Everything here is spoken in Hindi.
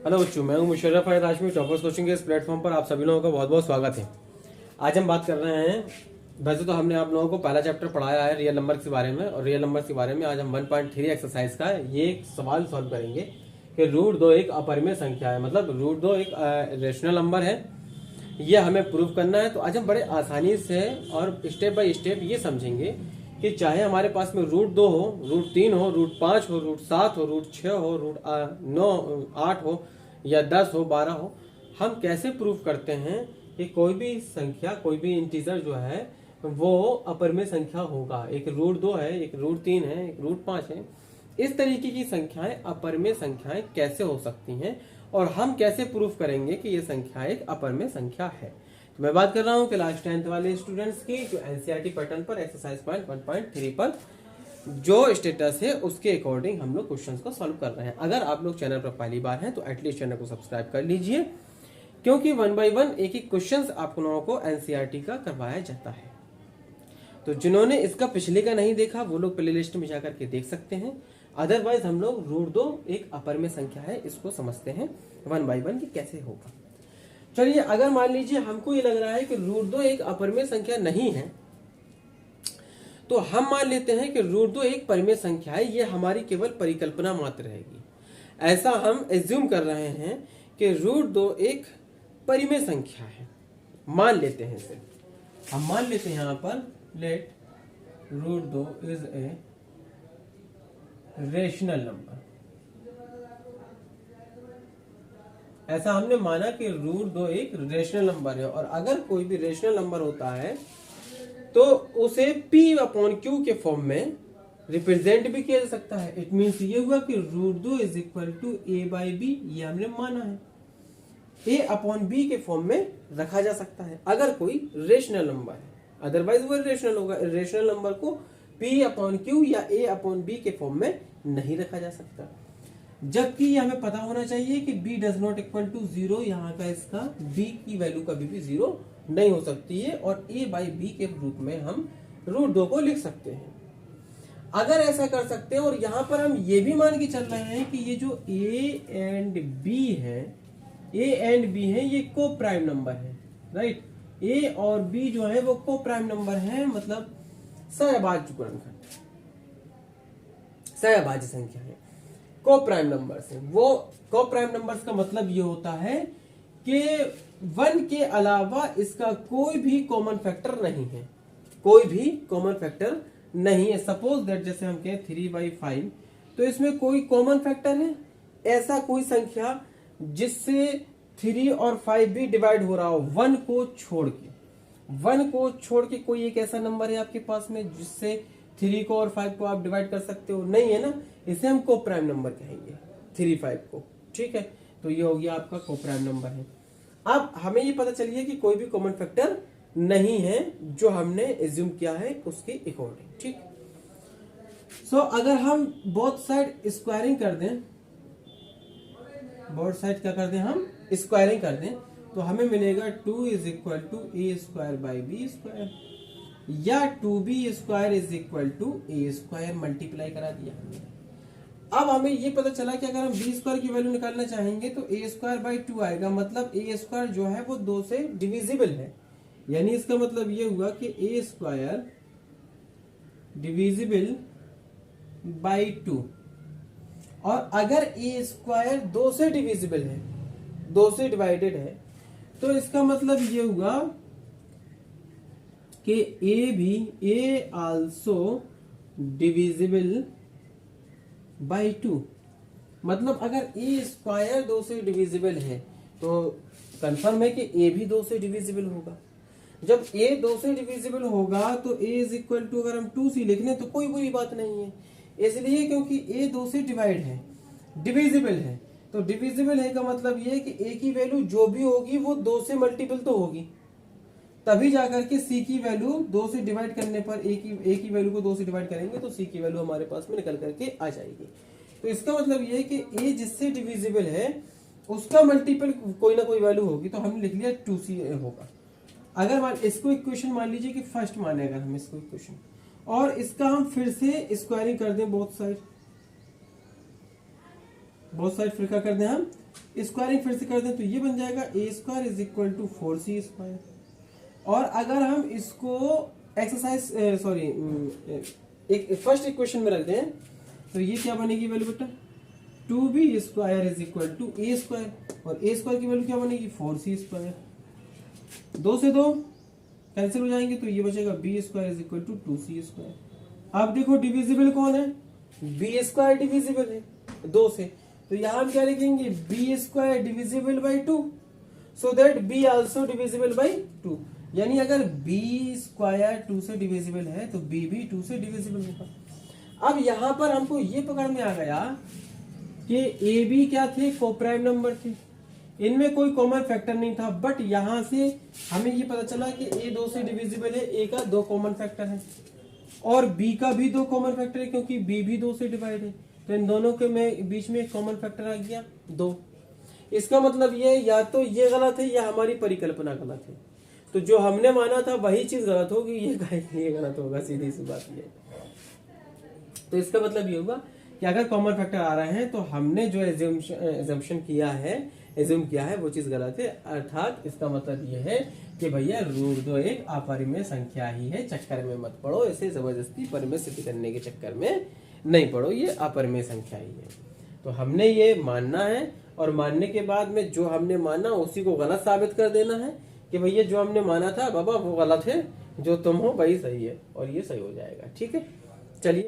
हेलो बच्चों, मैं हूं मुशर्रफ फैज हाशमी। टॉपर्स कोचिंग के इस प्लेटफॉर्म पर आप सभी लोगों का बहुत बहुत स्वागत है। आज हम बात कर रहे हैं, वैसे तो हमने आप लोगों को पहला चैप्टर पढ़ाया है रियल नंबर के बारे में, और रियल नंबर के बारे में आज हम 1.3 एक्सरसाइज का ये एक सवाल सॉल्व करेंगे कि √2 एक अपरिमेय संख्या है, मतलब √2 एक रेशनल नंबर है, ये हमें प्रूव करना है। तो आज हम बड़े आसानी से और स्टेप बाय स्टेप ये समझेंगे कि चाहे हमारे पास में √2 हो, √3 हो, √5 हो, √7 हो, √6 हो, √8 हो या 10 हो, 12 हो, हम कैसे प्रूव करते हैं कि कोई भी संख्या, कोई भी इंटीजर जो है वो अपरिमेय संख्या होगा। एक √2 है, एक √3 है, एक √5 है। इस तरीके की संख्याएं अपरिमेय संख्याएं कैसे हो सकती हैं और हम कैसे प्रूफ करेंगे कि ये संख्या एक अपरिमेय संख्या है। तो मैं बात कर रहा हूं क्लास 10th वाले स्टूडेंट्स की, जो एनसीईआरटी पैटर्न पर एक्सरसाइज पॉइंट 1.3 पर जो स्टेटस है उसके अकॉर्डिंग हम लोग क्वेश्चंस को सॉल्व कर रहे हैं। अगर आप लोग चैनल पर पहली बार हैं तो एटलीस्ट चैनल को सब्सक्राइब कर लीजिए, क्योंकि 1 by 1 एक एक क्वेश्चंस आप लोगों को एनसीईआरटी का करवाया जाता है। तो जिन्होंने इसका पिछले का नहीं देखा वो लोग प्ले लिस्ट में जाकर के देख सकते हैं। अदरवाइज हम लोग √2 एक अपरिमेय संख्या है, इसको समझते हैं 1 by 1 कि कैसे होगा। चलिए, अगर मान लीजिए हमको ये लग रहा है कि √2 एक अपरिमेय संख्या नहीं है, तो हम मान लेते हैं कि √2 एक परिमेय संख्या है, ये हमारी केवल परिकल्पना मात्र रहेगी। ऐसा हम एज्यूम कर रहे हैं कि √2 एक परिमेय संख्या है, मान लेते हैं इसे। हम मान लेते हैं यहां पर let √2 is a rational number. ऐसा हमने माना कि √2 एक रेशनल नंबर है, और अगर कोई भी रेशनल नंबर होता है तो उसे P/Q के फॉर्म में रिप्रेजेंट भी किया जा सकता है। इट मीन्स ये हुआ कि √2 इज इक्वल टू A/B, ये हमने माना है। A/B के फॉर्म में रखा जा सकता है अगर कोई रेशनल नंबर है, अदरवाइज वो रेशनल होगा। रेशनल नंबर को P/Q या A/B के फॉर्म में नहीं रखा जा सकता। जबकि हमें पता होना चाहिए कि B does not equal to 0, यहाँ का इसका B की वैल्यू कभी भी 0 नहीं हो सकती है, और A/B के रूप में हम √2 को लिख सकते हैं। अगर ऐसा कर सकते हैं, और यहां पर हम ये भी मान के चल रहे हैं कि ये जो A एंड B है ये को प्राइम नंबर है, राइट। A और B जो है वो को प्राइम नंबर है, मतलब सहअभाज्य गुणनखंड, सहअभाज्य संख्या है। को प्राइम नंबर्स है, वो को प्राइम नंबर्स का मतलब ये होता है कि 1 के अलावा इसका कोई भी कॉमन फैक्टर नहीं है, कोई भी कॉमन फैक्टर नहीं है। सपोज दैट जैसे हम कहें 3/5, तो इसमें कोई कॉमन फैक्टर है, ऐसा कोई संख्या जिससे 3 और 5 भी डिवाइड हो रहा हो 1 को छोड़ के। 1 को छोड़ के कोई एक ऐसा नंबर है आपके पास में जिससे 3 को और 5 को आप डिवाइड कर सकते हो? नहीं है ना, इसे हम को प्राइम नंबर कहेंगे 3, 5 को, ठीक है। तो ये हो गया आपका को प्राइम नंबर है। अब हमें ये पता चलिए कि कोई भी कॉमन फैक्टर नहीं है जो हमने एज्यूम किया है उसके अकॉर्डिंग, ठीक। सो अगर हम बोथ साइड स्क्वायरिंग कर दें, बोथ साइड क्या कर दें, हम स्क्वायरिंग कर दें, तो हमें मिलेगा 2 इज इक्वल टू A²/B², या 2B² is equal to A², multiply करा दिया हमने। अब हमें ये पता चला कि अगर हम B² की वैल्यू निकालना चाहेंगे तो A²/2 आएगा, मतलब A² जो है वो 2 से डिविजिबल है। यानी इसका मतलब ये हुआ कि A² डिविजिबल बाई 2, और अगर A² 2 से डिविजिबल है, 2 से डिवाइडेड है, तो इसका मतलब ये हुआ कि A आल्सो डिविजिबल बाई 2। मतलब अगर A² 2 से डिविजिबल है तो कंफर्म है कि A भी 2 से डिविजिबल होगा। जब A 2 से डिविजिबल होगा तो A इज इक्वल टू, अगर हम 2C लिख लें तो कोई बुरी बात नहीं है, इसलिए क्योंकि A 2 से डिवाइड है, डिविजिबल है। तो डिविजिबल है का मतलब ये है कि A की वैल्यू जो भी होगी वो 2 से मल्टीपल तो होगी, तभी जाकर के C की वैल्यू 2 से डिवाइड करने पर A की वैल्यू को 2 से डिवाइड करेंगे तो C की वैल्यू हमारे पास में निकल करके आ जाएगी। तो इसका मतलब ये है कि A जिससे डिविजिबल है उसका मल्टीपल कोई ना कोई वैल्यू होगी, तो हमने लिख लिया 2C होगा। अगर इसको इक्वेशन मान लीजिए कि फर्स्ट माने अगर हम इसको इक्वेशन, और इसका हम फिर से स्क्वायरिंग कर दें बोथ साइड फिर क्या कर दें हम स्क्वायरिंग फिर से कर दें तो ये बन जाएगा a square is equal to 4c square. और अगर हम इसको एक्सरसाइज सॉरी एक फर्स्ट इक्वेशन में रख दें तो ये क्या बनेगी वैल्यू बेटा, 2b square is equal to a square, और ए स्क्वायर की वैल्यू क्या बनेगी 4c स्क्वायर। 2 से 2 कैंसिल हो जाएंगे तो ये बचेगा b square is equal to 2c square. अब देखो डिविजिबल कौन है, बी स्क्वायर डिविजिबल है 2 से, तो यहां हम क्या लिखेंगे b square divisible by 2, so that b also divisible by 2। यानी अगर बी स्क्वायर 2 से डिविजिबल है तो बी भी 2 से डिविजिबल होगा। अब यहां पर हमको ये पकड़ में आ गया कि ए बी क्या थे, कोप्राइम नंबर थे, इनमें कोई कॉमन फैक्टर नहीं था, बट यहां से हमें ये पता चला कि ए 2 से डिविजिबल है, ए का 2 कॉमन फैक्टर है और बी का भी 2 कॉमन फैक्टर है क्योंकि बी भी 2 से डिवाइड है, तो इन दोनों के में बीच में एक कॉमन फैक्टर आ गया 2। इसका मतलब ये या तो ये गलत है या हमारी परिकल्पना गलत है, तो जो हमने माना था वही चीज गलत होगी, ये गलत होगा, सीधी सी बात ये। तो इसका मतलब ये होगा कि अगर कॉमन फैक्टर आ रहे हैं तो हमने जो एजम्पशन किया है वो चीज गलत है, अर्थात इसका मतलब ये है कि भैया √2 एक अपरिमेय संख्या ही है, चक्कर में मत पड़ो, इसे जबरदस्ती परिमेय सिद्ध करने के चक्कर में नहीं पड़ो, ये अपरिमेय संख्या ही है। तो हमने ये मानना है और मानने के बाद में जो हमने माना उसी को गलत साबित कर देना है कि भैया जो हमने माना था बाबा वो गलत है, जो तुम हो वही सही है, और ये सही हो जाएगा। ठीक है, चलिए।